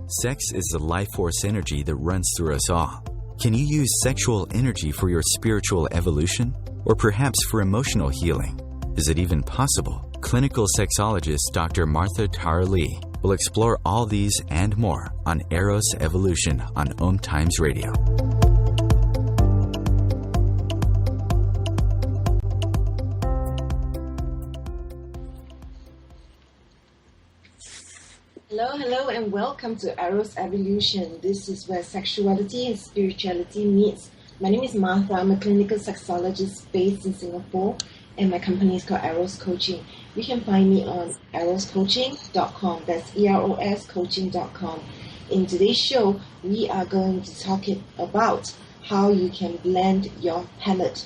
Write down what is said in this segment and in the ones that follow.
Sex is the life force energy that runs through us all. Can you use sexual energy for your spiritual evolution? Or perhaps for emotional healing? Is it even possible? Clinical sexologist Dr. Martha Tara Lee will explore all these and more on Eros Evolution on Om Times Radio. Hello, and welcome to Eros Evolution. This is where sexuality and spirituality meets. My name is Martha. I'm a clinical sexologist based in Singapore, and my company is called Eros Coaching. You can find me on eroscoaching.com. That's EROS coaching.com. In today's show, we are going to talk about how you can blend your palette.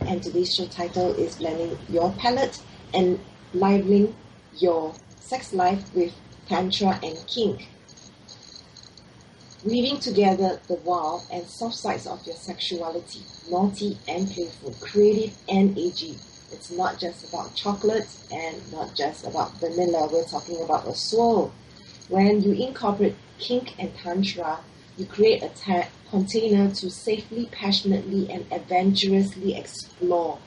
And today's show title is Blending Your Palette and Enlivening Your Sex Life with Tantra and Kink. Weaving together the wild and soft sides of your sexuality, naughty and playful, creative and edgy. It's not just about chocolate and not just about vanilla. We're talking about a swirl. When you incorporate Kink and Tantra, you create a container to safely, passionately, and adventurously explore.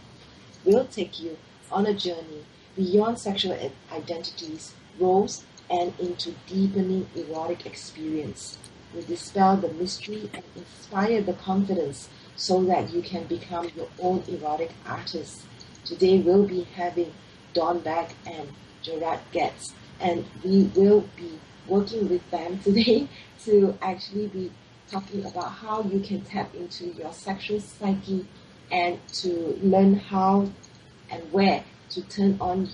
We'll take you on a journey beyond sexual identities, roles, and into deepening erotic experience. We dispel the mystery and inspire the confidence so that you can become your own erotic artist. Today we'll be having Beck and Gerald Gatz, and we will be working with them today to actually be talking about how you can tap into your sexual psyche and to learn how and where to turn on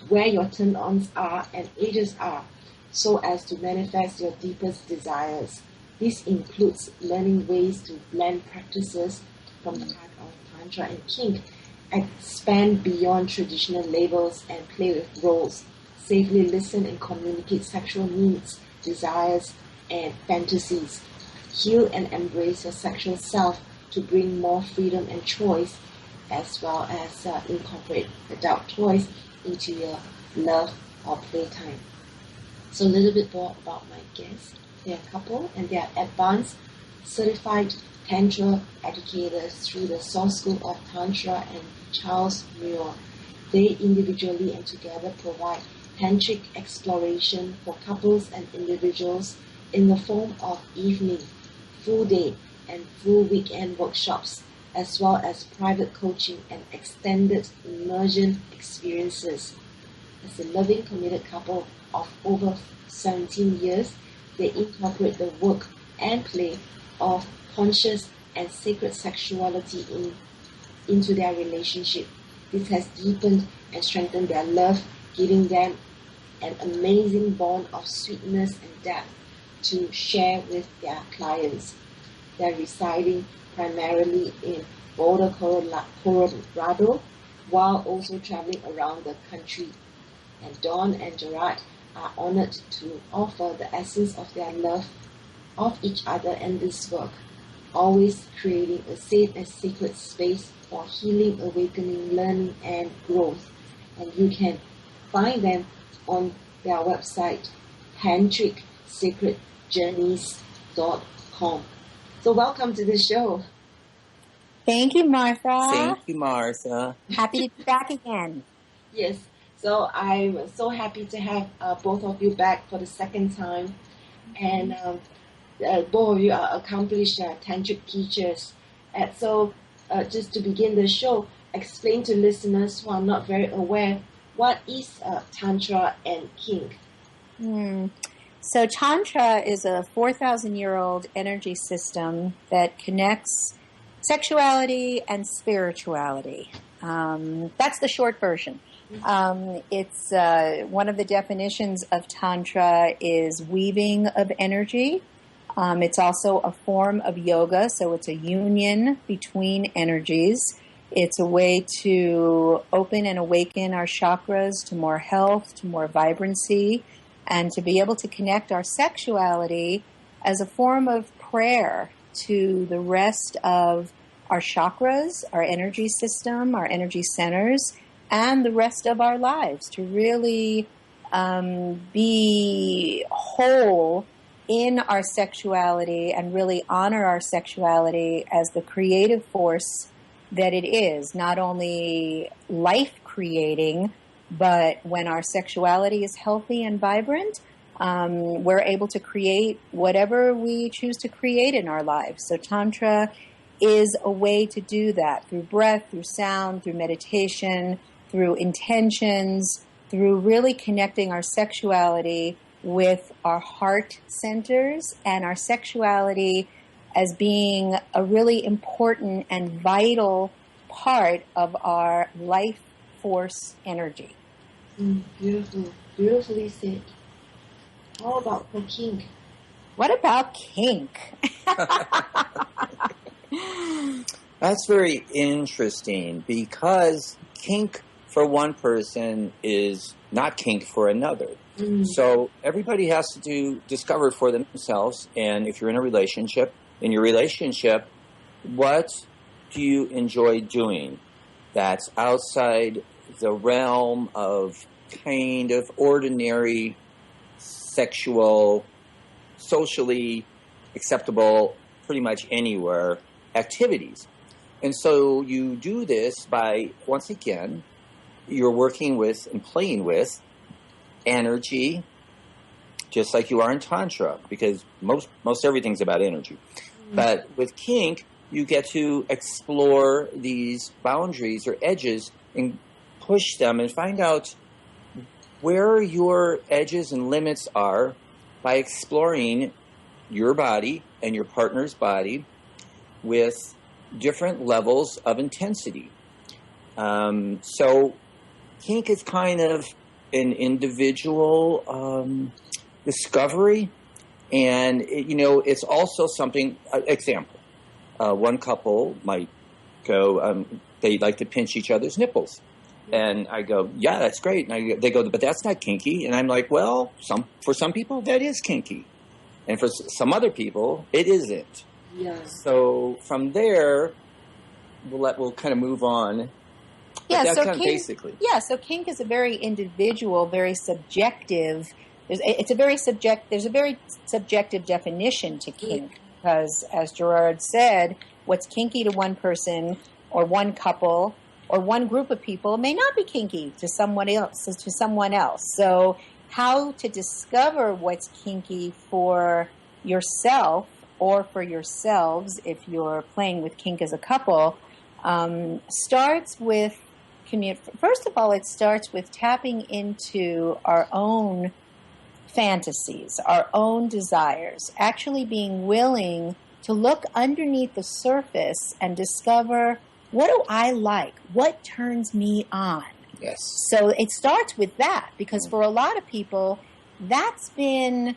where your turn-ons are and ages are, so as to manifest your deepest desires. This includes learning ways to blend practices from the type of Tantra and Kink, expand beyond traditional labels and play with roles, safely listen and communicate sexual needs, desires, and fantasies, heal and embrace your sexual self to bring more freedom and choice, as well as incorporate adult toys into your love or playtime. So a little bit more about my guests. They're a couple and they are advanced certified Tantra educators through the Source School of Tantra and Charles Muir. They individually and together provide tantric exploration for couples and individuals in the form of evening, full day, and full weekend workshops, as well as private coaching and extended immersion experiences. As a loving, committed couple of over 17 years, they incorporate the work and play of conscious and sacred sexuality into their relationship. This has deepened and strengthened their love, giving them an amazing bond of sweetness and depth to share with their clients. They're residing primarily in Boulder, Colorado, while also traveling around the country. And Dawn and Gerald are honored to offer the essence of their love of each other and this work, always creating a safe and sacred space for healing, awakening, learning, and growth. And you can find them on their website, tantricsacredjourneys.com. So welcome to the show. Thank you, Martha. Thank you, Martha. Happy to be back again. Yes, so I'm so happy to have both of you back for the second time. And both of you are accomplished tantric teachers. And so just to begin the show, explain to listeners who are not very aware, what is Tantra and Kink? So Tantra is a 4,000-year-old energy system that connects sexuality and spirituality. That's the short version. It's one of the definitions of Tantra is weaving of energy. It's also a form of yoga, so it's a union between energies. It's a way to open and awaken our chakras to more health, to more vibrancy, and to be able to connect our sexuality as a form of prayer to the rest of our chakras, our energy system, our energy centers, and the rest of our lives, to really be whole in our sexuality and really honor our sexuality as the creative force that it is, not only life creating, but when our sexuality is healthy and vibrant, we're able to create whatever we choose to create in our lives. So Tantra is a way to do that through breath, through sound, through meditation, through intentions, through really connecting our sexuality with our heart centers and our sexuality as being a really important and vital part of our life force energy. Beautiful. Beautifully said. How about for kink? What about kink? That's very interesting because kink for one person is not kink for another. So everybody has to discover for themselves. And if you're in your relationship, what do you enjoy doing that's outside the realm of kind of ordinary sexual, socially acceptable, pretty much anywhere activities? And so you do this by, once again, you're working with and playing with energy, just like you are in Tantra, because most everything's about energy. But with kink, you get to explore these boundaries or edges and push them and find out where your edges and limits are by exploring your body and your partner's body with different levels of intensity. So kink is kind of an individual discovery, and it's also something. Example: one couple might go, they like to pinch each other's nipples, and I go, "Yeah, that's great." And they go, "But that's not kinky." And I'm like, "Well, for some people that is kinky, and for some other people it isn't." Yeah. So from there, we'll kind of move on. Yeah, that's so kind of kink, basically. Yeah, so kink is a very individual, very subjective. There's a very subjective definition to kink because, as Gerard said, what's kinky to one person or one couple or one group of people may not be kinky to someone else. So, how to discover what's kinky for yourself or for yourselves, if you're playing with kink as a couple, starts with first of all, it starts with tapping into our own fantasies, our own desires, actually being willing to look underneath the surface and discover, what do I like? What turns me on? Yes. So it starts with that, because for a lot of people, that's been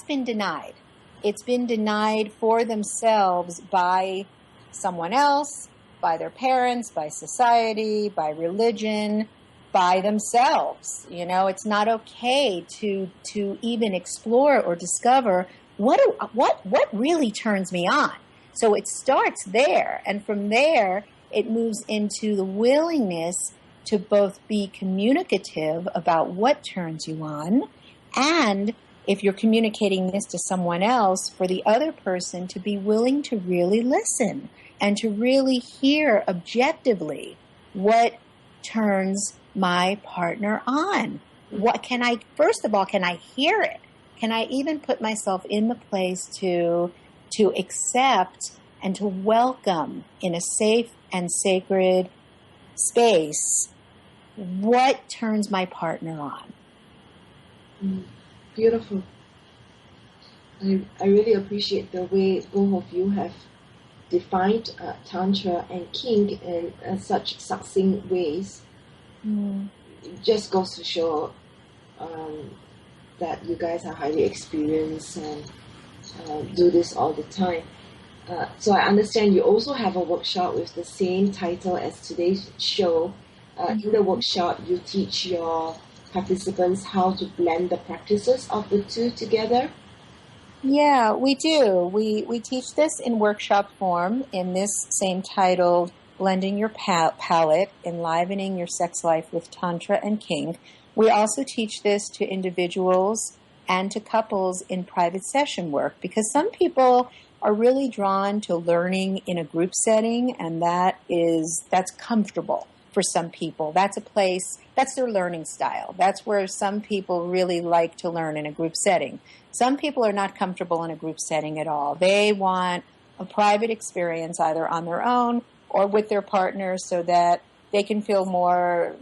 denied. It's been denied for themselves by someone else, by their parents, by society, by religion, by themselves. It's not okay to even explore or discover what really turns me on. So it starts there, and from there it moves into the willingness to both be communicative about what turns you on, and if you're communicating this to someone else, for the other person to be willing to really listen and to really hear objectively what turns my partner on. First of all, can I hear it? Can I even put myself in the place to accept and to welcome in a safe and sacred space what turns my partner on? Beautiful. I really appreciate the way both of you have defined Tantra and Kink in such succinct ways. It just goes to show that you guys are highly experienced and do this all the time. So I understand you also have a workshop with the same title as today's show. In the workshop, you teach your participants how to blend the practices of the two together. Yeah, we do. We teach this in workshop form in this same titled Blending Your Pallet, Enlivening Your Sex Life with Tantra and Kink. We also teach this to individuals and to couples in private session work, because some people are really drawn to learning in a group setting, and that's comfortable for some people. That's a place, that's their learning style. That's where some people really like to learn in a group setting. Some people are not comfortable in a group setting at all. They want a private experience either on their own or with their partner so that they can feel more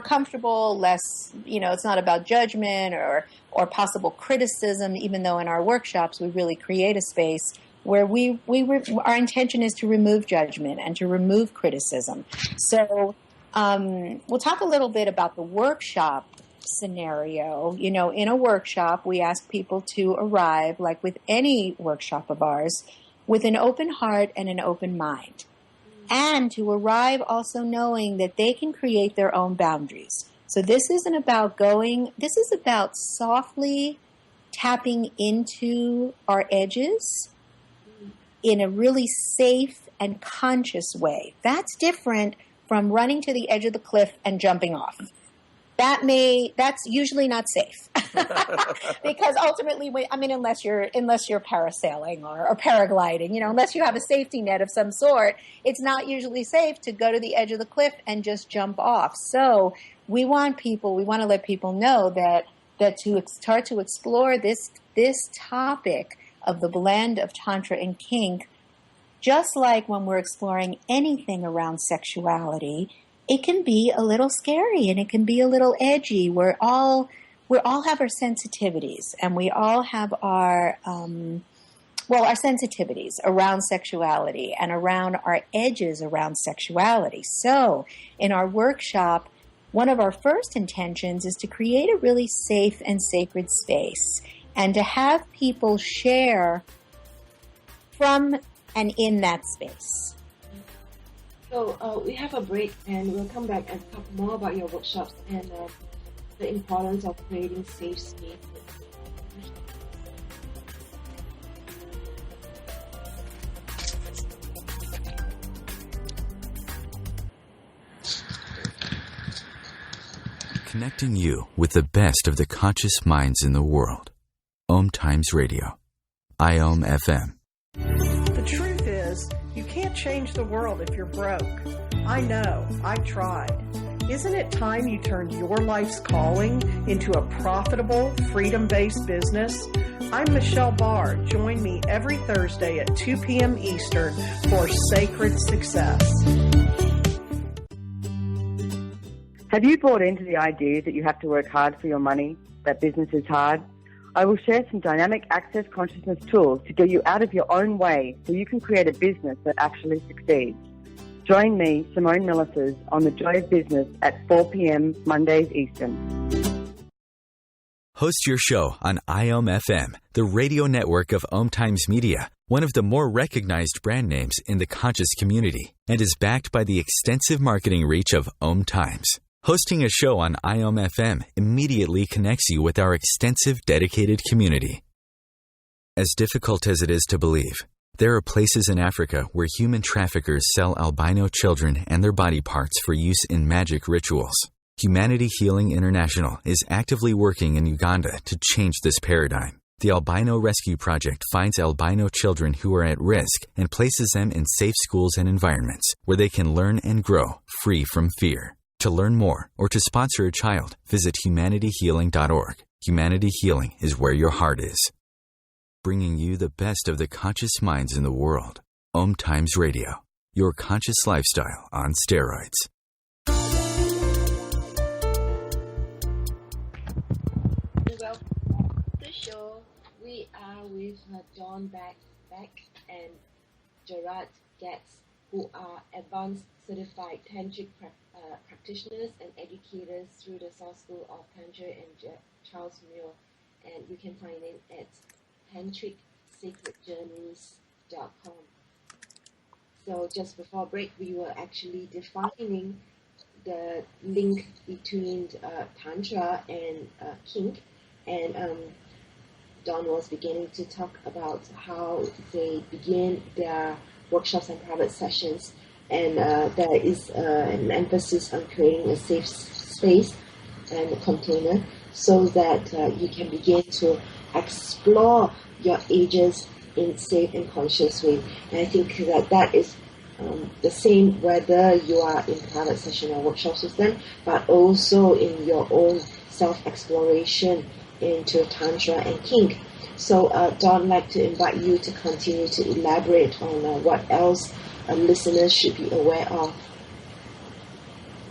comfortable, less, it's not about judgment or possible criticism, even though in our workshops we really create a space where our intention is to remove judgment and to remove criticism. So we'll talk a little bit about the workshop scenario. In a workshop, we ask people to arrive, like with any workshop of ours, with an open heart and an open mind. And to arrive also knowing that they can create their own boundaries. So this isn't about this is about softly tapping into our edges in a really safe and conscious way. That's different from running to the edge of the cliff and jumping off. That's usually not safe. Because ultimately, unless you're parasailing or paragliding, unless you have a safety net of some sort, it's not usually safe to go to the edge of the cliff and just jump off. So we want to let people know that to start to explore this topic of the blend of Tantra and Kink, just like when we're exploring anything around sexuality, it can be a little scary and it can be a little edgy. We all have our sensitivities, and we all have our sensitivities around sexuality and around our edges around sexuality. So in our workshop, one of our first intentions is to create a really safe and sacred space and to have people share from and in that space. So we have a break, and we'll come back and talk more about your workshops and the importance of creating safe space. Connecting you with the best of the conscious minds in the world. Om Times Radio. IOM FM. The truth is, you can't change the world if you're broke. I know. I've tried. Isn't it time you turned your life's calling into a profitable, freedom-based business? I'm Michelle Barr. Join me every Thursday at 2 p.m. Eastern for Sacred Success. Have you bought into the idea that you have to work hard for your money, that business is hard? I will share some dynamic access consciousness tools to get you out of your own way so you can create a business that actually succeeds. Join me, Simone Millisers, on The Joy of Business at 4 p.m. Mondays Eastern. Host your show on IOM FM, the radio network of Om Times Media, one of the more recognized brand names in the conscious community, and is backed by the extensive marketing reach of Om Times. Hosting a show on IOM FM immediately connects you with our extensive, dedicated community. As difficult as it is to believe, there are places in Africa where human traffickers sell albino children and their body parts for use in magic rituals. Humanity Healing International is actively working in Uganda to change this paradigm. The Albino Rescue Project finds albino children who are at risk and places them in safe schools and environments where they can learn and grow free from fear. To learn more or to sponsor a child, visit humanityhealing.org. Humanity Healing is where your heart is. Bringing you the best of the conscious minds in the world. Om Times Radio, your conscious lifestyle on steroids. Welcome to the show. We are with Beck and Gerald Gatz, who are advanced certified tantric practitioners and educators through the Source School of Tantra and Charles Muir, and you can find it at tantricsacredjourneys.com. So just before break, we were actually defining the link between Tantra and Kink, and Dawn was beginning to talk about how they begin their workshops and private sessions. and there is an emphasis on creating a safe space and a container so that you can begin to explore your ages in safe and conscious way. And I think that is the same whether you are in private session or workshops with them, but also in your own self-exploration into Tantra and Kink. So Dawn, I'd like to invite you to continue to elaborate on what else listeners should be aware of.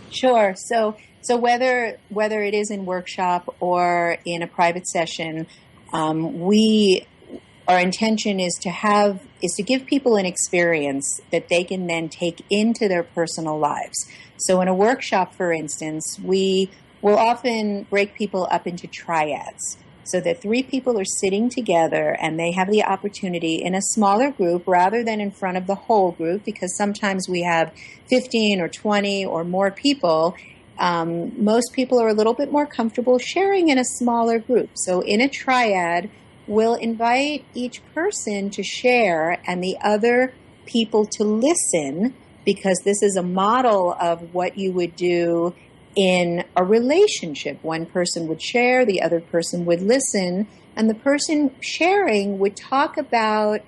Sure. So whether it is in workshop or in a private session, our intention is to give people an experience that they can then take into their personal lives. So in a workshop, for instance, we will often break people up into triads so that 3 people are sitting together and they have the opportunity in a smaller group rather than in front of the whole group, because sometimes we have 15 or 20 or more people. Most people are a little bit more comfortable sharing in a smaller group. So in a triad, we'll invite each person to share and the other people to listen, because this is a model of what you would do in a relationship. One person would share, the other person would listen, and the person sharing would talk about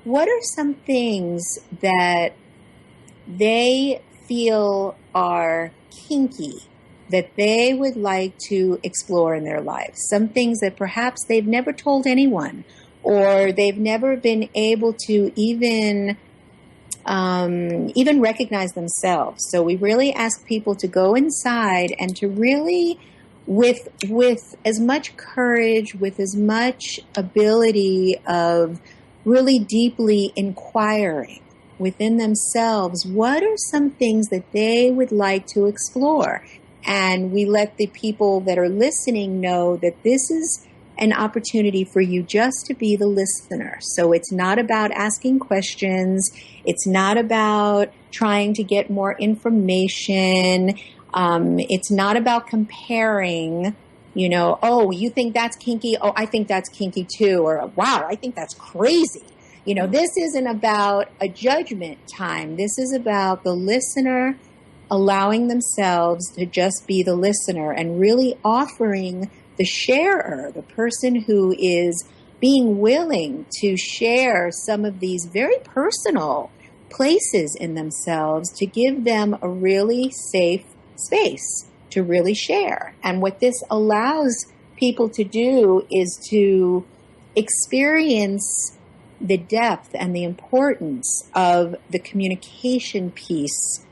what are some things that they feel are kinky, that they would like to explore in their lives. Some things that perhaps they've never told anyone, or they've never been able to even recognize themselves. So we really ask people to go inside and to really, with as much courage, with as much ability of really deeply inquiring within themselves, what are some things that they would like to explore? And we let the people that are listening know that this is an opportunity for you just to be the listener. So it's not about asking questions. It's not about trying to get more information. It's not about comparing, oh, you think that's kinky? Oh, I think that's kinky too. Or, wow, I think that's crazy. This isn't about a judgment time. This is about the listener allowing themselves to just be the listener and really offering the sharer, the person who is being willing to share some of these very personal places in themselves, to give them a really safe space to really share. And what this allows people to do is to experience the depth and the importance of the communication piece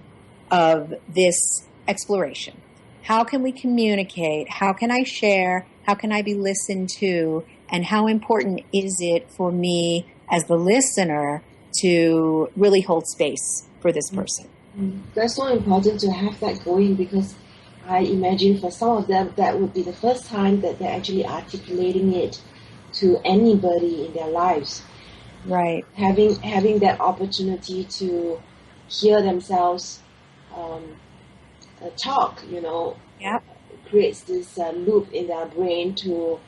of this exploration. How can we communicate? How can I share? How can I be listened to? And how important is it for me as the listener to really hold space for this person? That's so important to have that going, because I imagine for some of them that would be the first time that they're actually articulating it to anybody in their lives. Right. Having that opportunity to hear themselves talk, Yep. creates this loop in their brain to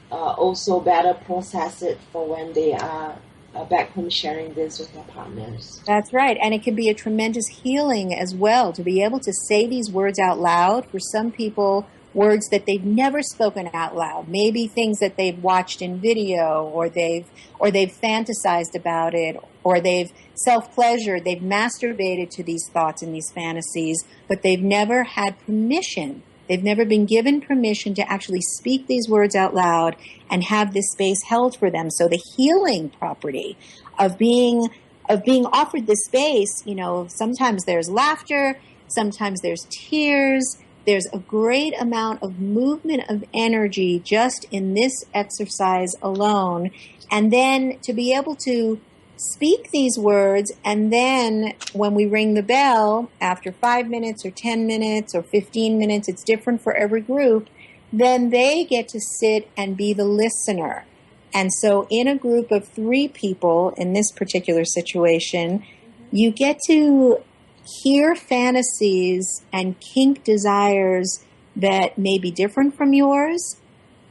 also better process it for when they are back home sharing this with their partners. That's right. And it can be a tremendous healing as well to be able to say these words out loud. For some people, words that they've never spoken out loud, maybe things that they've watched in video, or they've fantasized about it, or they've self-pleasured, they've masturbated to these thoughts and these fantasies, but they've never had permission. They've never been given permission to actually speak these words out loud and have this space held for them. So the healing property of being offered this space, sometimes there's laughter, sometimes there's tears. There's a great amount of movement of energy just in this exercise alone. And then to be able to speak these words, and then when we ring the bell, after 5 minutes or 10 minutes or 15 minutes, it's different for every group, then they get to sit and be the listener. And so in a group of 3 people, in this particular situation, you get to hear fantasies and kink desires that may be different from yours,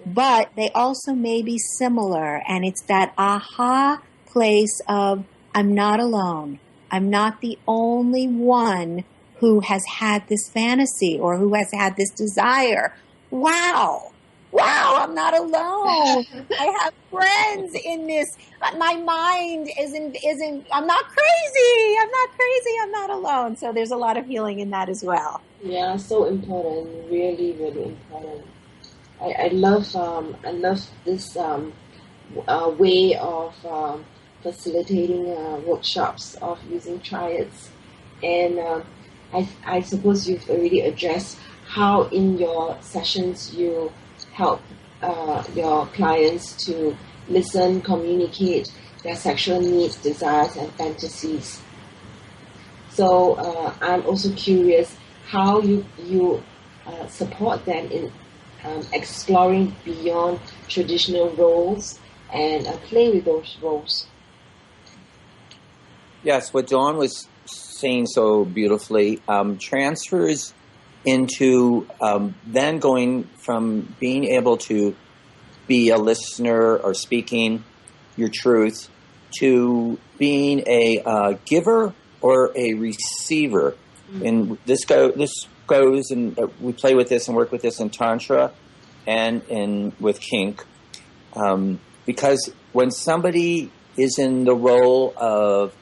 but they also may be similar. And it's that aha place of, I'm not alone. I'm not the only one who has had this fantasy or who has had this desire. Wow, I'm not alone. I have friends in this. My mind isn't, I'm not crazy. I'm not alone. So there's a lot of healing in that as well. Yeah, so important. Really, really important. I love this way of facilitating workshops of using triads. And I suppose you've already addressed how in your sessions you help your clients to listen, communicate their sexual needs, desires, and fantasies. So I'm also curious how you support them in exploring beyond traditional roles and play with those roles. Yes, what Dawn was saying so beautifully transfers into then going from being able to be a listener or speaking your truth to being a giver or a receiver. Mm-hmm. And this goes, and we play with this and work with this in Tantra and with Kink. Because when somebody is in the role of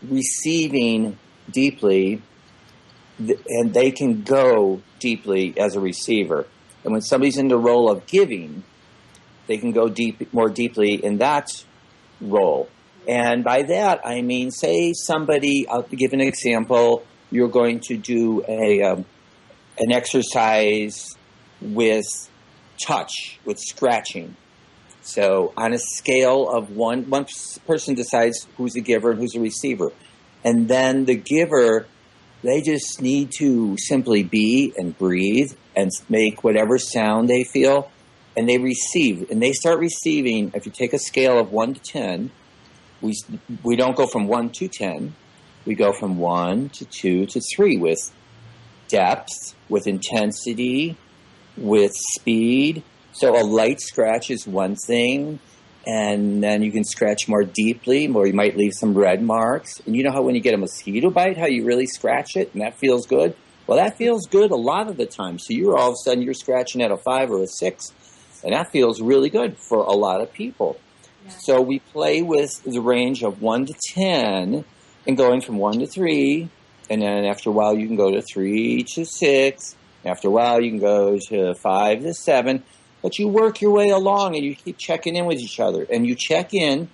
receiving deeply, and they can go deeply as a receiver. And when somebody's in the role of giving, they can go more deeply in that role. And by that, I mean, say somebody, I'll give an example, you're going to do an exercise with touch, with scratching. So on a scale of one person decides who's a giver and who's a receiver. And then the giver, they just need to simply be and breathe and make whatever sound they feel. And they receive. And they start receiving, if you take a scale of 1 to 10, we don't go from 1 to 10. We go from 1 to 2 to 3 with depth, with intensity, with speed. So a light scratch is one thing. And then you can scratch more deeply, or you might leave some red marks. And you know how when you get a mosquito bite, how you really scratch it, and that feels good? Well, that feels good a lot of the time. So you're all of a sudden, you're scratching at a 5 or a 6, and that feels really good for a lot of people. Yeah. So we play with the range of 1 to 10, and going from 1 to 3, and then after a while you can go to 3 to 6. After a while you can go to 5 to 7. But you work your way along and you keep checking in with each other. And you check in.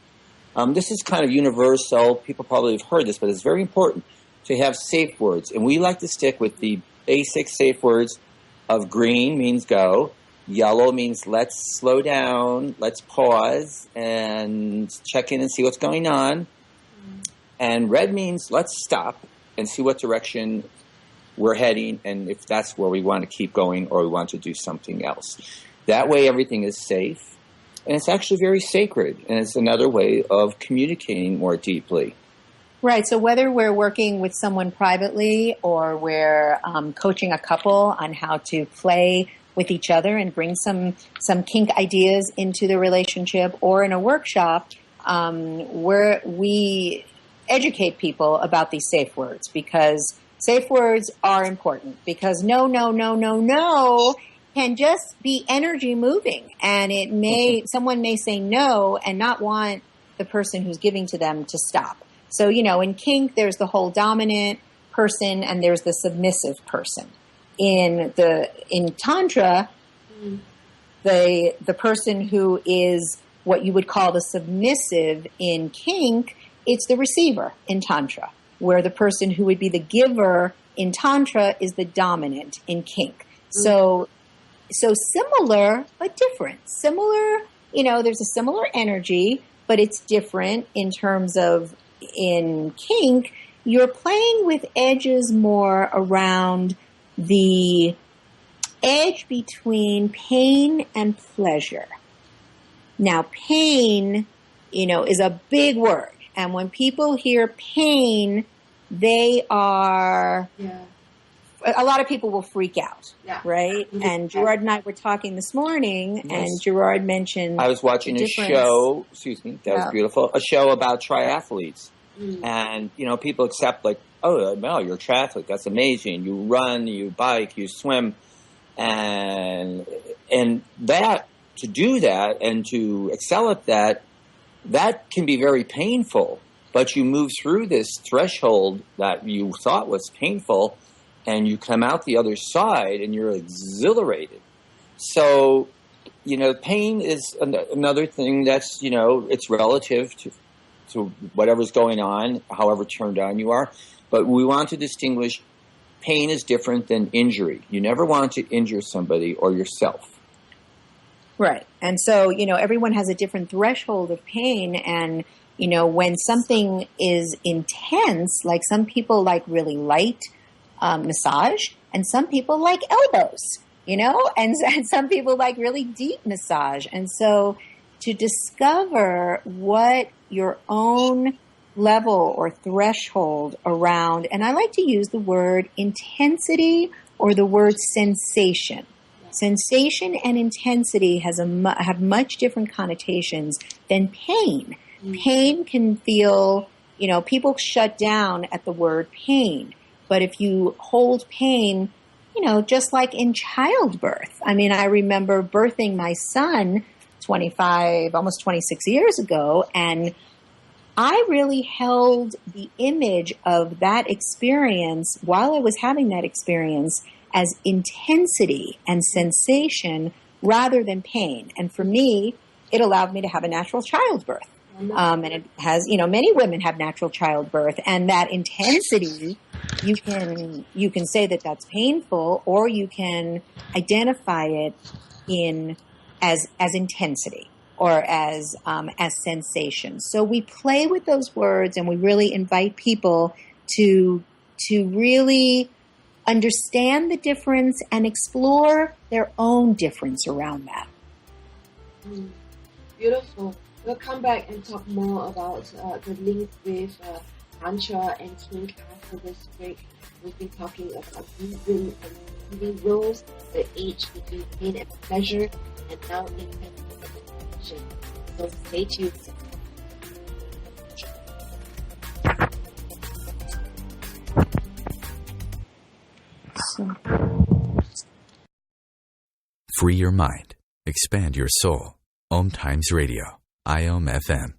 This is kind of universal. People probably have heard this, but it's very important to have safe words. And we like to stick with the basic safe words of green means go. Yellow means let's slow down, let's pause and check in and see what's going on. And red means let's stop and see what direction we're heading and if that's where we want to keep going or we want to do something else. That way everything is safe, and it's actually very sacred, and it's another way of communicating more deeply. Right, so whether we're working with someone privately or we're coaching a couple on how to play with each other and bring some kink ideas into the relationship, or in a workshop where we educate people about these safe words, because safe words are important, because no can just be energy moving, and someone may say no and not want the person who's giving to them to stop. So, in kink, there's the whole dominant person and there's the submissive person. In Tantra, the person who is what you would call the submissive in kink, it's the receiver in Tantra, where the person who would be the giver in Tantra is the dominant in kink. So similar, but different. Similar, there's a similar energy, but it's different in terms of, in kink, you're playing with edges more around the edge between pain and pleasure. Now, pain, is a big word. And when people hear pain, they are... Yeah. A lot of people will freak out, right? And Gerard and I were talking this morning, and Gerard mentioned... I was watching a show, that was beautiful, a show about triathletes. And, people accept like, oh, no, you're a triathlete. That's amazing. You run, you bike, you swim. And that, to do that and to excel at that, that can be very painful. But you move through this threshold that you thought was painful, and you come out the other side and you're exhilarated. So, pain is another thing that's, it's relative to whatever's going on, however turned on you are. But we want to distinguish pain is different than injury. You never want to injure somebody or yourself. Right. And so, everyone has a different threshold of pain. And, when something is intense, like some people like really light massage, and some people like elbows, and some people like really deep massage. And so to discover what your own level or threshold around, and I like to use the word intensity or the word sensation. Sensation and intensity have much different connotations than pain. Pain can feel, people shut down at the word pain. But if you hold pain, just like in childbirth. I mean, I remember birthing my son 25, almost 26 years ago, and I really held the image of that experience while I was having that experience as intensity and sensation rather than pain. And for me, it allowed me to have a natural childbirth. And it has, many women have natural childbirth, and that intensity, you can say that that's painful, or you can identify it as intensity or as sensation. So we play with those words, and we really invite people to really understand the difference and explore their own difference around that. Beautiful. We'll come back and talk more about the link with Tantra and Kink after this break. We've been talking about deepening and healing roles, the age between pain and pleasure, and now intention. So stay tuned. Free your mind. Expand your soul. Om Times Radio. IOM FM.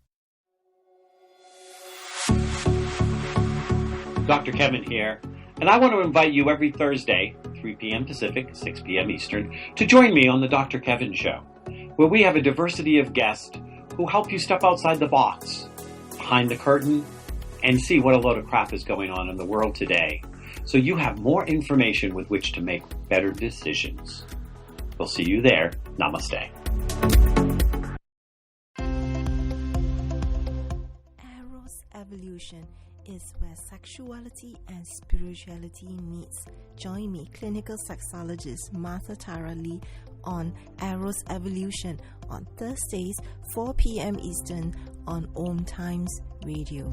Dr. Kevin here, and I want to invite you every Thursday, 3 p.m. Pacific, 6 p.m. Eastern, to join me on the Dr. Kevin Show, where we have a diversity of guests who help you step outside the box, behind the curtain, and see what a load of crap is going on in the world today, so you have more information with which to make better decisions. We'll see you there. Namaste. Eros Evolution is where sexuality and spirituality meets. Join me, clinical sexologist Martha Tara Lee, on Eros Evolution on Thursdays, 4 p.m. Eastern on Om Times Radio.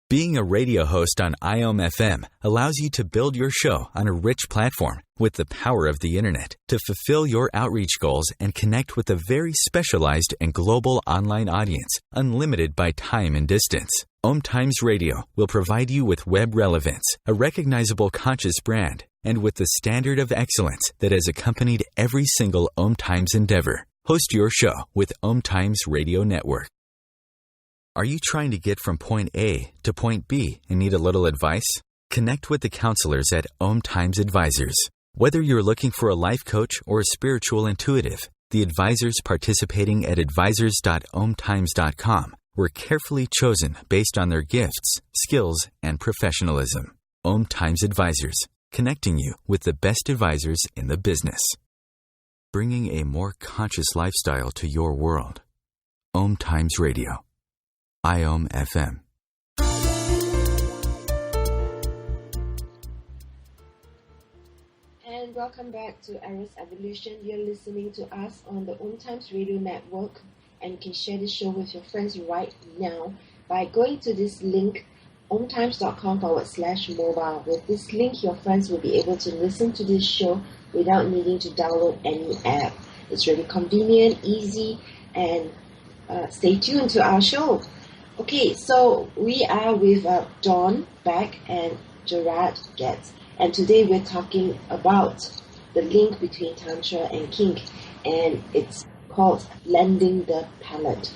Being a radio host on IOM FM allows you to build your show on a rich platform with the power of the internet to fulfill your outreach goals and connect with a very specialized and global online audience, unlimited by time and distance. Om Times Radio will provide you with web relevance, a recognizable conscious brand, and with the standard of excellence that has accompanied every single Om Times endeavor. Host your show with Om Times Radio Network. Are you trying to get from point A to point B and need a little advice? Connect with the counselors at Om Times Advisors. Whether you're looking for a life coach or a spiritual intuitive, the advisors participating at advisors.omtimes.com were carefully chosen based on their gifts, skills, and professionalism. Om Times Advisors, connecting you with the best advisors in the business. Bringing a more conscious lifestyle to your world. Om Times Radio. IOM FM. And welcome back to Eros Evolution. You're listening to us on the Om Times Radio Network, and you can share this show with your friends right now by going to this link, omtimes.com/mobile. With this link, your friends will be able to listen to this show without needing to download any app. It's really convenient, easy, and stay tuned to our show. Okay, so we are with Dawn, Beck, and Gerald, Gatz, and today we're talking about the link between Tantra and Kink, and it's called Landing the Pallet.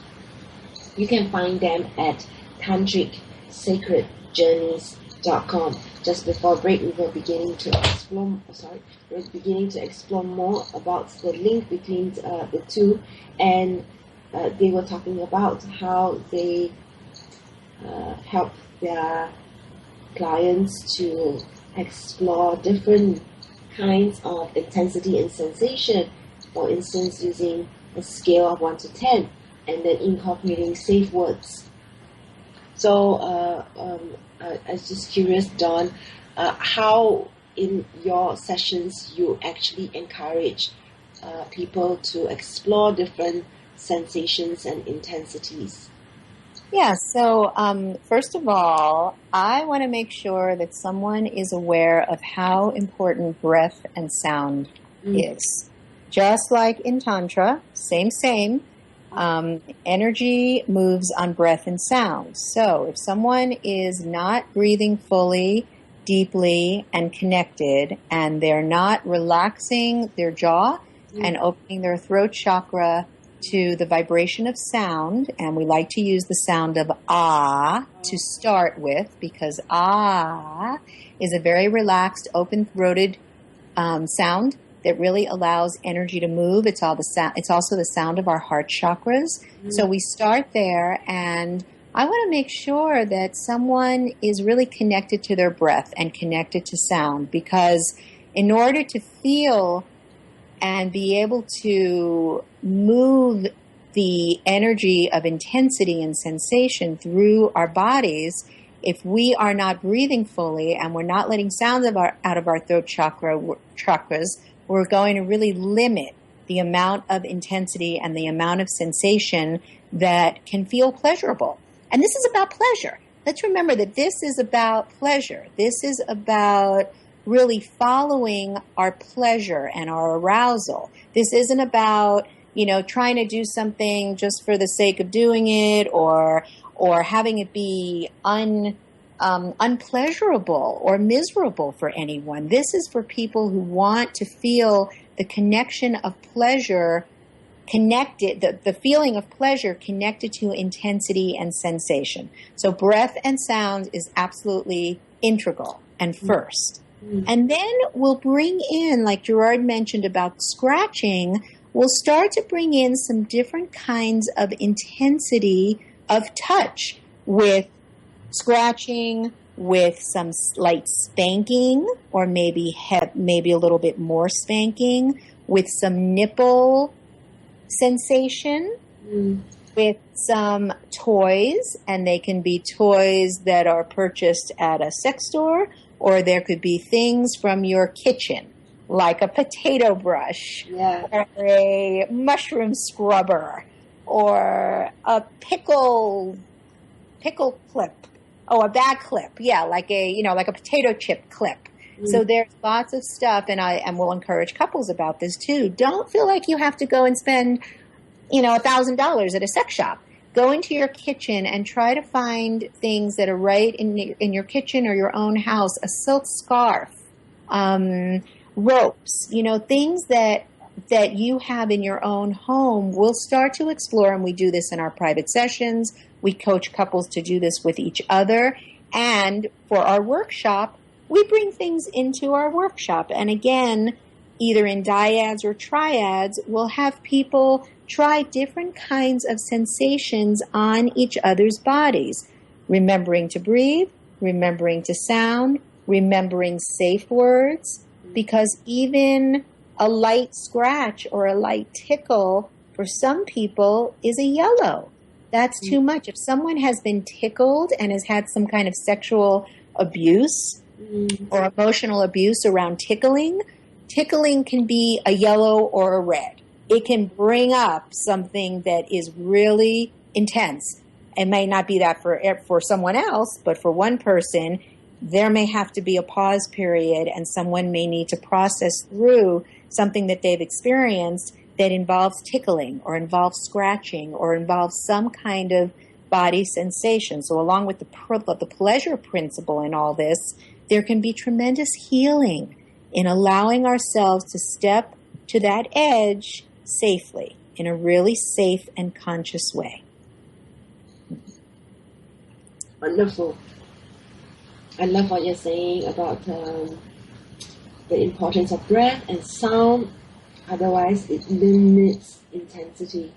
You can find them at tantricsacredjourneys.com. Just before break, we were beginning to explore more about the link between the two, and they were talking about how they help their clients to explore different kinds of intensity and sensation. For instance, using a scale of 1 to 10 and then incorporating safe words. So I was just curious, Dawn, how in your sessions you actually encourage people to explore different sensations and intensities? Yeah, so first of all, I want to make sure that someone is aware of how important breath and sound is. Just like in Tantra, same, energy moves on breath and sound. So if someone is not breathing fully, deeply, and connected, and they're not relaxing their jaw and opening their throat chakra to the vibration of sound, and we like to use the sound of ah to start with, because ah is a very relaxed, open-throated sound that really allows energy to move. It's also the sound of our heart chakras. So we start there, and I want to make sure that someone is really connected to their breath and connected to sound, because in order to feel and be able to move the energy of intensity and sensation through our bodies, if we are not breathing fully and we're not letting sound out of our throat chakras, we're going to really limit the amount of intensity and the amount of sensation that can feel pleasurable. And this is about pleasure. Let's remember that this is about pleasure. This is about really following our pleasure and our arousal. This isn't about, trying to do something just for the sake of doing it, or having it be unpleasurable or miserable for anyone. This is for people who want to feel the connection of pleasure connected, the feeling of pleasure connected to intensity and sensation. So breath and sound is absolutely integral and first. And then we'll bring in, like Gerard mentioned about scratching, we'll start to bring in some different kinds of intensity of touch, with scratching, with some slight spanking, or maybe a little bit more spanking, with some nipple sensation, with some toys, and they can be toys that are purchased at a sex store, or there could be things from your kitchen, like a potato brush, or a mushroom scrubber, or a pickle clip. Oh, a bag clip. Yeah, like a potato chip clip. So there's lots of stuff, and we'll encourage couples about this too. Don't feel like you have to go and spend, $1,000 at a sex shop. Go into your kitchen and try to find things that are right in your kitchen or your own house. A silk scarf, ropes, things that you have in your own home. We'll start to explore, and we do this in our private sessions. We coach couples to do this with each other. And for our workshop, we bring things into our workshop. And again, either in dyads or triads, we'll have people try different kinds of sensations on each other's bodies, remembering to breathe, remembering to sound, remembering safe words, because even a light scratch or a light tickle for some people is a yellow. That's too much. If someone has been tickled and has had some kind of sexual abuse or emotional abuse around tickling can be a yellow or a red. It can bring up something that is really intense. It may not be that for someone else, but for one person, there may have to be a pause period, and someone may need to process through something that they've experienced that involves tickling or involves scratching or involves some kind of body sensation. So along with the pleasure principle in all this, there can be tremendous healing in allowing ourselves to step to that edge safely, in a really safe and conscious way. Wonderful. I love what you're saying about the importance of breath and sound. Otherwise, it limits intensity.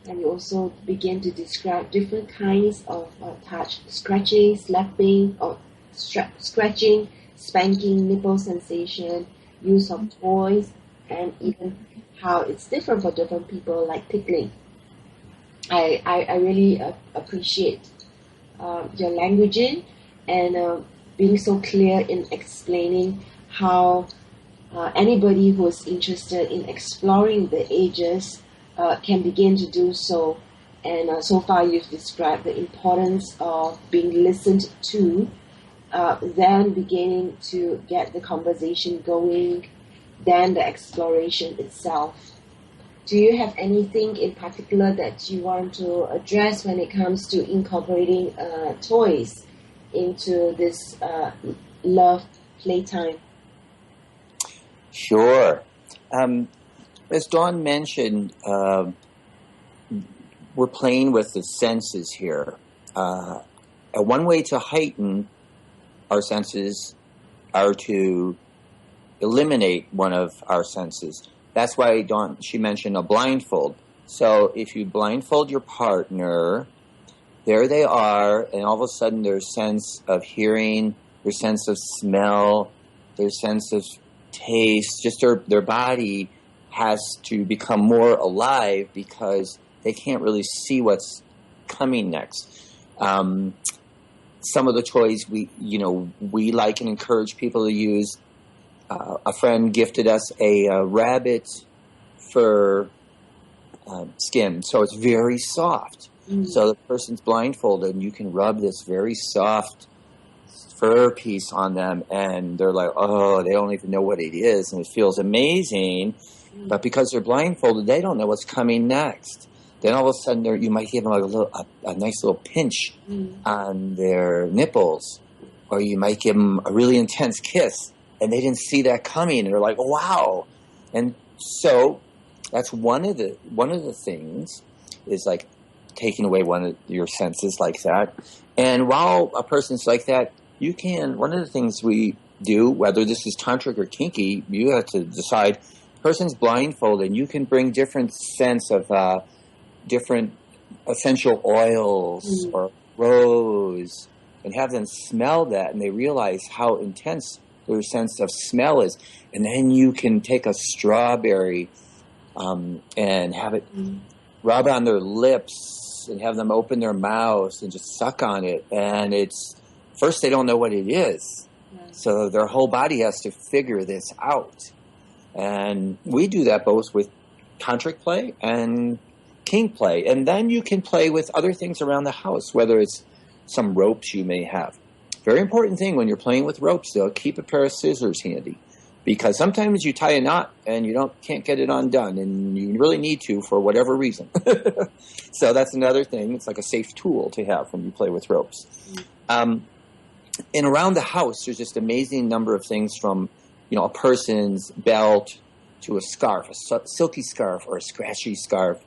And you also begin to describe different kinds of touch, scratching, slapping, or scratching, spanking, nipple sensation, use of toys, and even how it's different for different people, like tickling. I really appreciate your languaging and being so clear in explaining how anybody who is interested in exploring the ages can begin to do so. And so far you've described the importance of being listened to, then beginning to get the conversation going, then the exploration itself. Do you have anything in particular that you want to address when it comes to incorporating toys into this love playtime? Sure. As Dawn mentioned, we're playing with the senses here. One way to heighten our senses are to eliminate one of our senses. That's why Dawn, she mentioned a blindfold. So if you blindfold your partner, there they are, and all of a sudden their sense of hearing, their sense of smell, their sense of taste, just their body has to become more alive because they can't really see what's coming next. Some of the toys we like and encourage people to use. A friend gifted us a rabbit fur skin, so it's very soft. Mm-hmm. So the person's blindfolded, and you can rub this very soft fur piece on them, and they're like, oh, they don't even know what it is, and it feels amazing. Mm-hmm. But because they're blindfolded, they don't know what's coming next. Then all of a sudden, you might give them a nice little pinch on their nipples, or you might give them a really intense kiss. And they didn't see that coming, and they're like, "Wow!" And so that's one of the things is like taking away one of your senses like that. And while a person's like that, you can. One of the things we do, whether this is tantric or kinky, you have to decide. Person's blindfolded, and you can bring different scents of different essential oils or rose, and have them smell that, and they realize how intense their sense of smell is. And then you can take a strawberry and have it rub on their lips and have them open their mouths and just suck on it. And it's, first they don't know what it is. So their whole body has to figure this out. And we do that both with tantric play and kink play. And then you can play with other things around the house, whether it's some ropes you may have. Very important thing when you're playing with ropes, though, keep a pair of scissors handy, because sometimes you tie a knot and you can't get it undone, and you really need to for whatever reason. So that's another thing. It's like a safe tool to have when you play with ropes. And around the house, there's just an amazing number of things from, a person's belt to a scarf, a silky scarf or a scratchy scarf,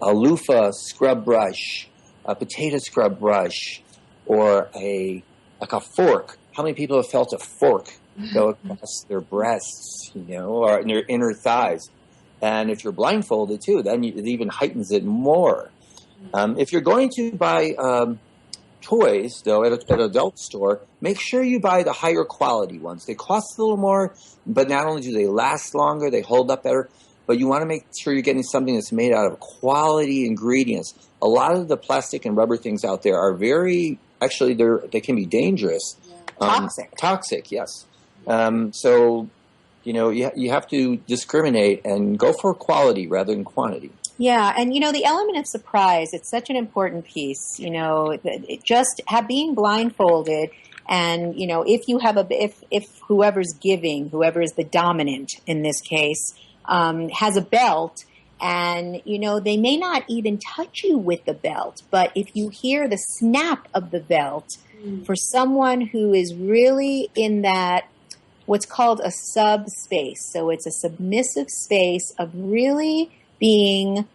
a loofah scrub brush, a potato scrub brush, or like a fork. How many people have felt a fork go across their breasts, or in their inner thighs? And if you're blindfolded too, then it even heightens it more. If you're going to buy toys, though, at an adult store, make sure you buy the higher quality ones. They cost a little more, but not only do they last longer, they hold up better, but you want to make sure you're getting something that's made out of quality ingredients. A lot of the plastic and rubber things out there are actually, they can be dangerous. Toxic, yes. So, you have to discriminate and go for quality rather than quantity. Yeah, and the element of surprise, it's such an important piece. Being blindfolded, and if you have if whoever's giving, whoever is the dominant in this case, has a belt, And, they may not even touch you with the belt, but if you hear the snap of the belt, for someone who is really in that, what's called a subspace. So it's a submissive space of really being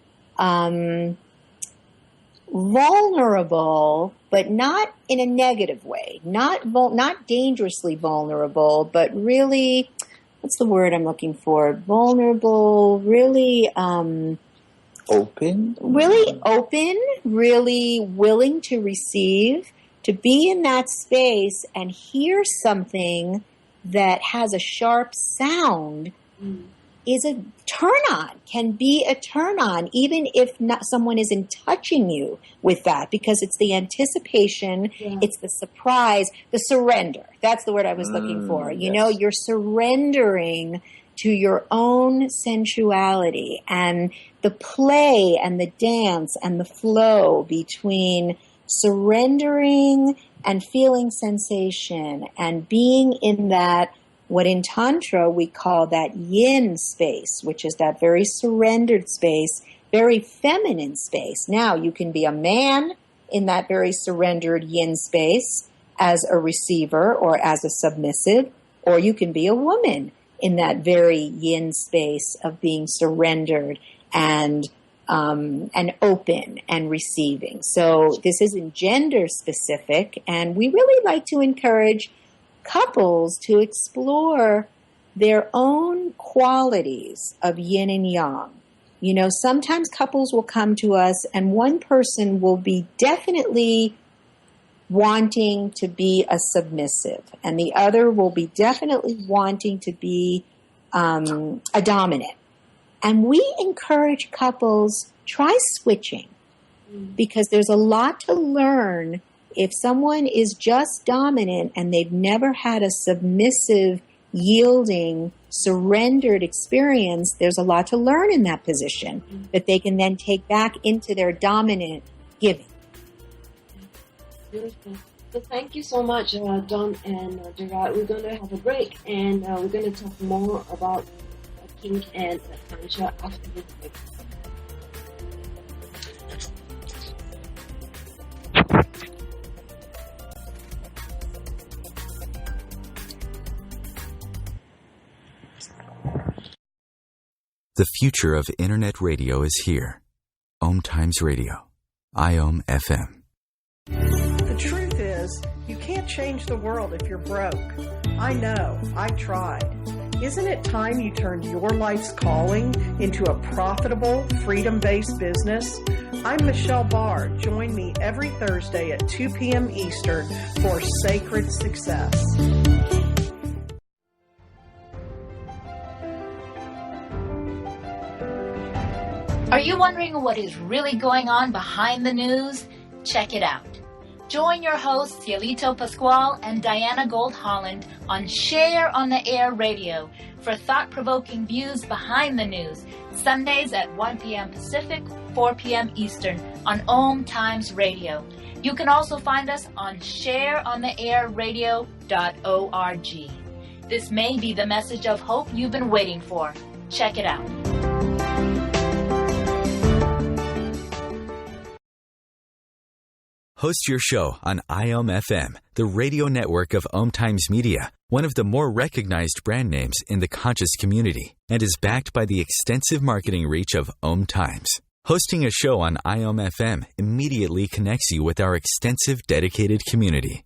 vulnerable, but not in a negative way, not dangerously vulnerable, but really, what's the word I'm looking for? Vulnerable, really open, really willing to receive, to be in that space and hear something that has a sharp sound is a turn on, can be a turn on, even if not someone isn't touching you with that, because it's the anticipation, it's the surprise, the surrender. That's the word I was looking for. You're surrendering to your own sensuality and the play and the dance and the flow between surrendering and feeling sensation and being in that, what in Tantra we call that yin space, which is that very surrendered space, very feminine space. Now, you can be a man in that very surrendered yin space as a receiver or as a submissive, or you can be a woman in that very yin space of being surrendered and open and receiving. So this isn't gender specific, and we really like to encourage couples to explore their own qualities of yin and yang. Sometimes couples will come to us and one person will be definitely wanting to be a submissive and the other will be definitely wanting to be a dominant. And we encourage couples, try switching, because there's a lot to learn. If someone is just dominant and they've never had a submissive, yielding, surrendered experience, there's a lot to learn in that position that they can then take back into their dominant giving. Beautiful. So thank you so much, Don and Gerald. We're going to have a break and we're going to talk more about Kink and Tantra after this break. The future of Internet radio is here. Om Times Radio. IOM FM. The truth is, you can't change the world if you're broke. I know. I tried. Isn't it time you turned your life's calling into a profitable, freedom-based business? I'm Michelle Barr. Join me every Thursday at 2 p.m. Eastern for Sacred Success. Are you wondering what is really going on behind the news? Check it out. Join your hosts Cielito Pascual and Diana Gold-Holland on Share on the Air Radio for thought-provoking views behind the news, Sundays at 1 p.m. Pacific, 4 p.m. Eastern on Om Times Radio. You can also find us on shareontheairradio.org. This may be the message of hope you've been waiting for. Check it out. Host your show on IOM FM, the radio network of Om Times Media, one of the more recognized brand names in the conscious community, and is backed by the extensive marketing reach of Om Times. Hosting a show on IOM FM immediately connects you with our extensive dedicated community.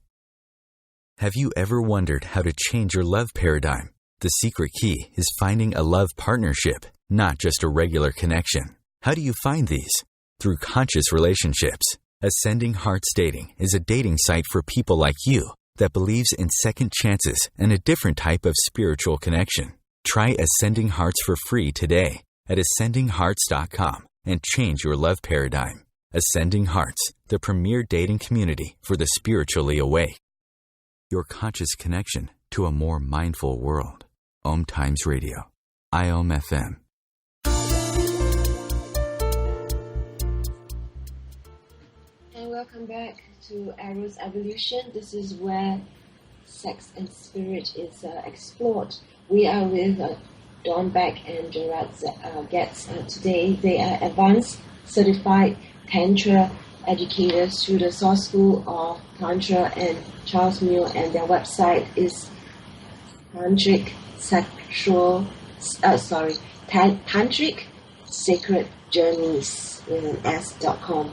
Have you ever wondered how to change your love paradigm? The secret key is finding a love partnership, not just a regular connection. How do you find these? Through conscious relationships. Ascending Hearts Dating is a dating site for people like you that believes in second chances and a different type of spiritual connection. Try Ascending Hearts for free today at ascendinghearts.com and change your love paradigm. Ascending Hearts, the premier dating community for the spiritually awake. Your conscious connection to a more mindful world. Om Times Radio. IOM FM. Welcome back to Eros Evolution. This is where sex and spirit is explored. We are with Dawn, Beck, and Gerald Gatz. Today, they are advanced certified Tantra educators through the Source School of Tantra and Charles Muir, and their website is Tantric Sacred Journeys with an S.com.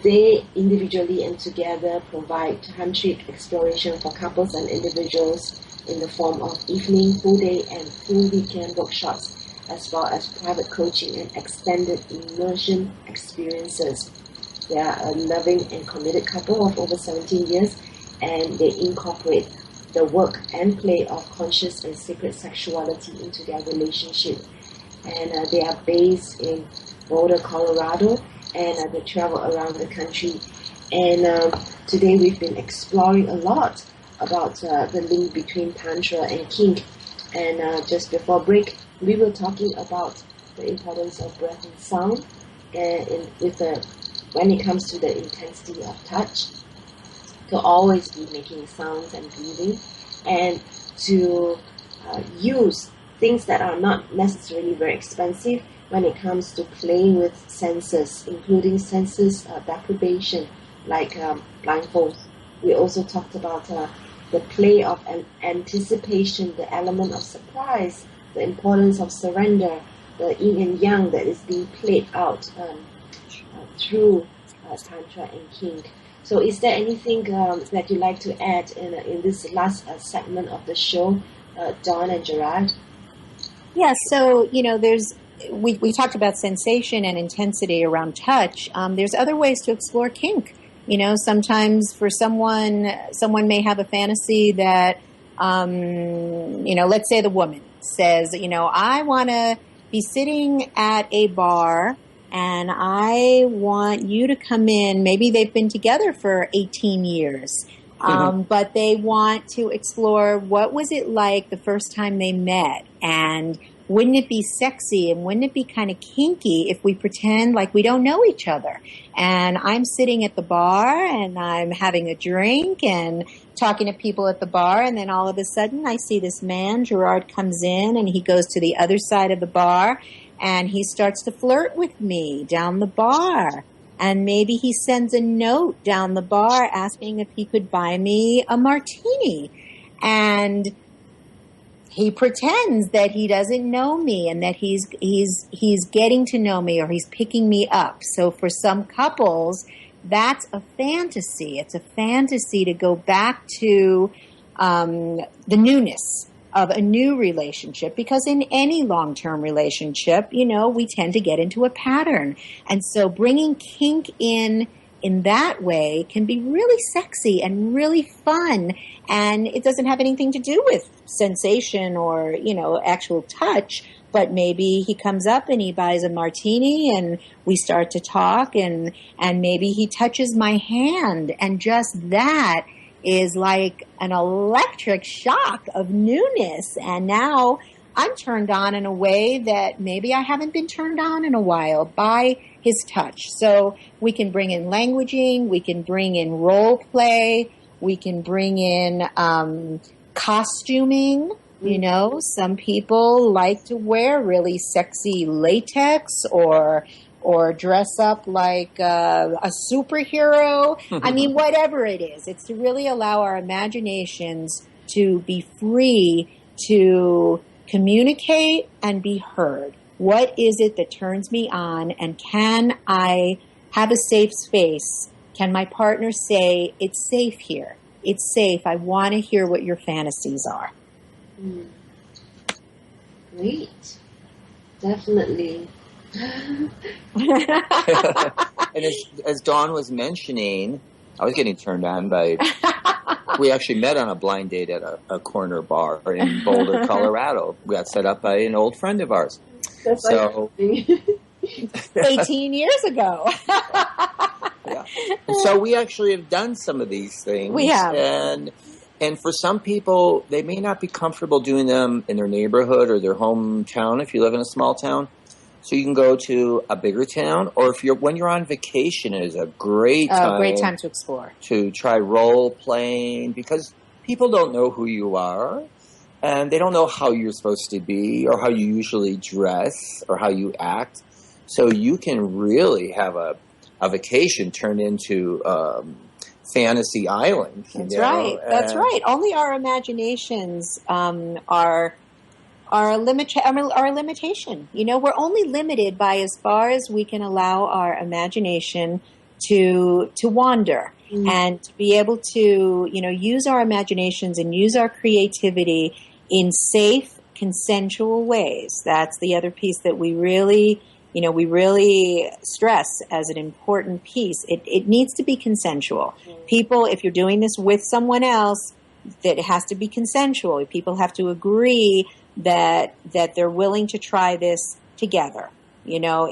They individually and together provide tantric exploration for couples and individuals in the form of evening, full day, and full weekend workshops, as well as private coaching and extended immersion experiences. They are a loving and committed couple of over 17 years, and they incorporate the work and play of conscious and sacred sexuality into their relationship. And they are based in Boulder, Colorado, and they travel around the country. And today we've been exploring a lot about the link between Tantra and Kink. And just before break, we were talking about the importance of breath and sound, and when it comes to the intensity of touch, to always be making sounds and breathing, and to use things that are not necessarily very expensive when it comes to playing with senses, including senses deprivation, like blindfolds. We also talked about the play of anticipation, the element of surprise, the importance of surrender, the yin and yang that is being played out through Tantra and Kink. So is there anything that you'd like to add in this last segment of the show, Dawn and Gerald? Yeah, so, we talked about sensation and intensity around touch. There's other ways to explore kink. Sometimes for someone may have a fantasy that, let's say the woman says, I want to be sitting at a bar and I want you to come in. Maybe they've been together for 18 years, but they want to explore what was it like the first time they met, and wouldn't it be sexy and wouldn't it be kind of kinky if we pretend like we don't know each other? And I'm sitting at the bar and I'm having a drink and talking to people at the bar, and then all of a sudden I see this man, Gerard, comes in and he goes to the other side of the bar and he starts to flirt with me down the bar. And maybe he sends a note down the bar asking if he could buy me a martini. And he pretends that he doesn't know me and that he's getting to know me, or he's picking me up. So for some couples, that's a fantasy. It's a fantasy to go back to the newness of a new relationship, because in any long-term relationship, we tend to get into a pattern. And so bringing kink in that way can be really sexy and really fun. And it doesn't have anything to do with sensation or, actual touch, but maybe he comes up and he buys a martini and we start to talk, and maybe he touches my hand, and just that is like an electric shock of newness. And now I'm turned on in a way that maybe I haven't been turned on in a while by his touch. So we can bring in languaging, we can bring in role play, we can bring in costuming. Some people like to wear really sexy latex or dress up like a superhero. I mean, whatever it is. It's to really allow our imaginations to be free to communicate and be heard. What is it that turns me on, and can I have a safe space? Can my partner say, it's safe here? It's safe. I want to hear what your fantasies are. Great. Definitely. And as Dawn was mentioning, I was getting turned on by, we actually met on a blind date at a corner bar in Boulder, Colorado. We got set up by an old friend of ours. That's so 18 years ago. Yeah. And so we actually have done some of these things. We have. And for some people, they may not be comfortable doing them in their neighborhood or their hometown if you live in a small town. So you can go to a bigger town, or when you're on vacation, it is a great time to explore. To try role playing, because people don't know who you are. and they don't know how you're supposed to be or how you usually dress or how you act. So you can really have a vacation turn into fantasy island. That's right. That's right. Only our imaginations are a limitation. You know, we're only limited by as far as we can allow our imagination to wander and to be able to, you know, use our imaginations and use our creativity in safe, consensual ways. That's the other piece that we really stress as an important piece. It needs to be consensual. People, if you're doing this with someone else, that it has to be consensual. People have to agree that they're willing to try this together. You know,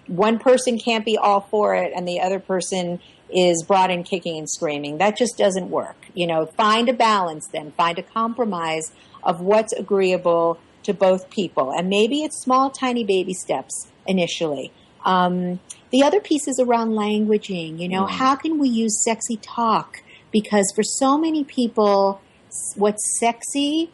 one person can't be all for it and the other person is brought in kicking and screaming. That just doesn't work. You know, find a balance then. Find a compromise of what's agreeable to both people. And maybe it's small, tiny baby steps initially. The other piece is around languaging. You know, how can we use sexy talk? Because for so many people, what's sexy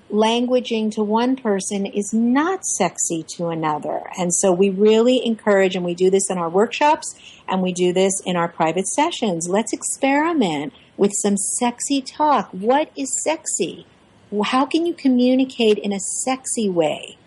languaging to one person is not sexy to another. And so we really encourage, and we do this in our workshops, and we do this in our private sessions. Let's experiment with some sexy talk. What is sexy? How can you communicate in a sexy way?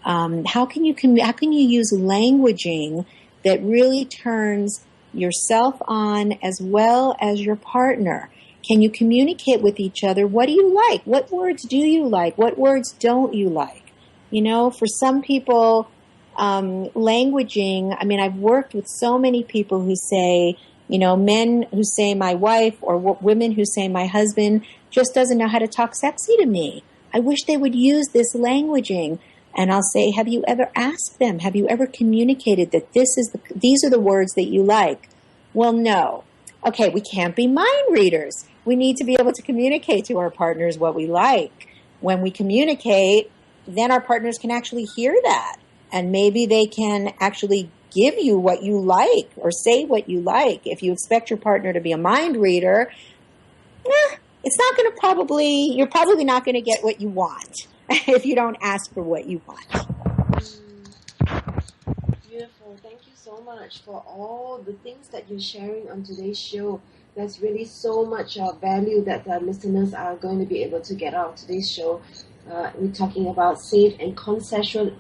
How can you use languaging that really turns yourself on as well as your partner? Can you communicate with each other? What do you like? What words do you like? What words don't you like? You know, for some people, languaging, I mean, I've worked with so many people who say, you know, men who say my wife or women who say my husband just doesn't know how to talk sexy to me. I wish they would use this languaging. And I'll say, have you ever asked them? Have you ever communicated that these are the words that you like? Well, no. Okay, we can't be mind readers. We need to be able to communicate to our partners what we like. When we communicate, then our partners can actually hear that. And maybe they can actually give you what you like or say what you like. If you expect your partner to be a mind reader, you're probably not going to get what you want if you don't ask for what you want. Beautiful. Thank you so much for all the things that you're sharing on today's show. There's really so much value that the listeners are going to be able to get out of today's show. We're talking about safe and consensual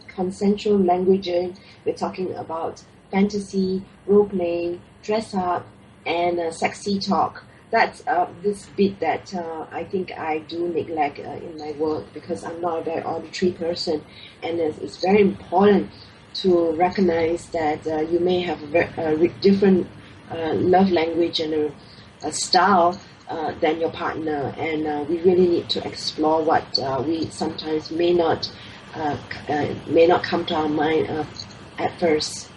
languaging. We're talking about fantasy, role-playing, dress-up, and sexy talk. That's this bit that I think I do neglect in my work because I'm not a very auditory person. And it's very important to recognize that you may have a different love language and a style than your partner, and we really need to explore what we sometimes may not come to our mind at first.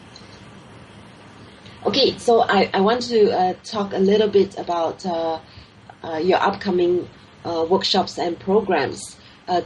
Okay, so I want to talk a little bit about your upcoming workshops and programs.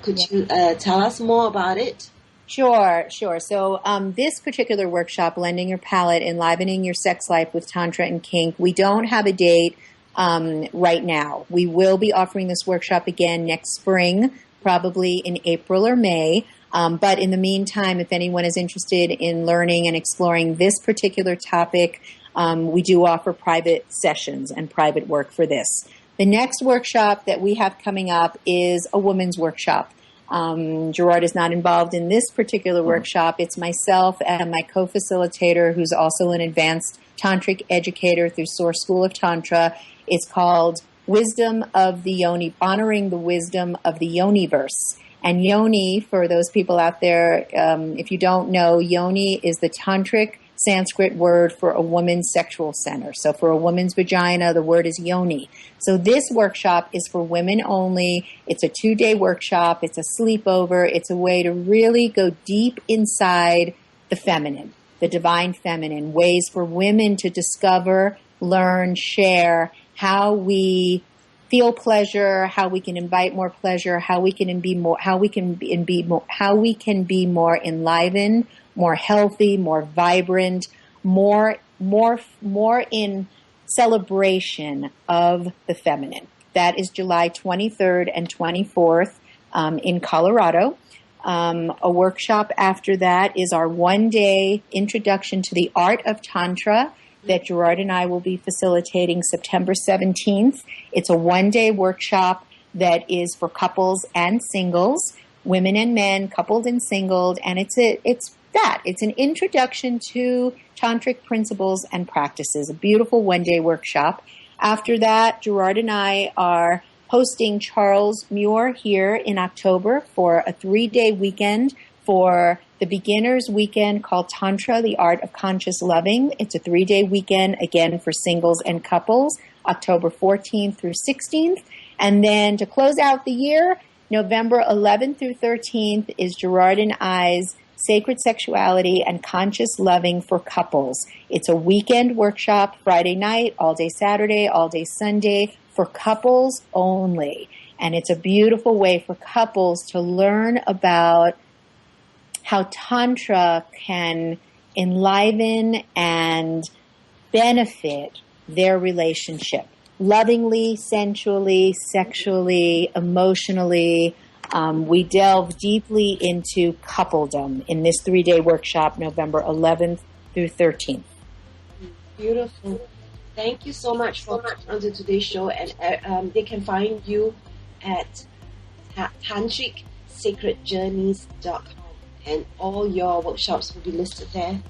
Could you tell us more about it? Sure. So this particular workshop, Lending Your Pallet, Enlivening Your Sex Life with Tantra and Kink, we don't have a date right now. We will be offering this workshop again next spring, probably in April or May. But in the meantime, if anyone is interested in learning and exploring this particular topic, we do offer private sessions and private work for this. The next workshop that we have coming up is a women's workshop. Gerard is not involved in this particular workshop. It's myself and my co-facilitator, who's also an advanced tantric educator through Source School of Tantra. It's called Wisdom of the Yoni, Honoring the Wisdom of the Yoniverse. And yoni, for those people out there, if you don't know, yoni is the tantric Sanskrit word for a woman's sexual center. So for a woman's vagina, the word is yoni. So this workshop is for women only. It's a 2-day workshop. It's a sleepover. It's a way to really go deep inside the feminine, the divine feminine, ways for women to discover, learn, share how we feel pleasure, how we can invite more pleasure, how we can be more enlivened, more healthy, more vibrant, more in celebration of the feminine. That is July 23rd and 24th. in Colorado. A workshop after that is our one-day introduction to the art of Tantra that Gerard and I will be facilitating September 17th. It's a one-day workshop that is for couples and singles, women and men, coupled and singled, and it's an introduction to tantric principles and practices, a beautiful one-day workshop. After that, Gerard and I are hosting Charles Muir here in October for a 3-day weekend for the beginners weekend called Tantra, the Art of Conscious Loving. It's a 3-day weekend, again, for singles and couples, October 14th through 16th. And then to close out the year, November 11th through 13th is Gerard and I's Sacred Sexuality and Conscious Loving for Couples. It's a weekend workshop, Friday night, all day Saturday, all day Sunday, for couples only. And it's a beautiful way for couples to learn about how Tantra can enliven and benefit their relationship lovingly, sensually, sexually, emotionally. We delve deeply into coupledom in this 3-day workshop, November 11th through 13th. Beautiful. Thank you so much for coming onto today's show. And they can find you at tantricsacredjourneys.com. And all your workshops will be listed there.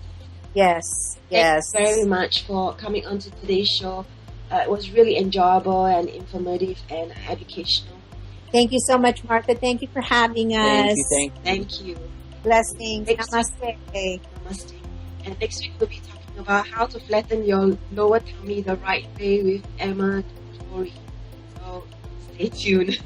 Yes. Thanks very much for coming onto today's show. It was really enjoyable and informative and educational. Thank you so much, Martha. Thank you for having us. Thank you. Blessings. Namaste. Namaste. And next week we'll be talking about how to flatten your lower tummy the right way with Emma Tori. So stay tuned.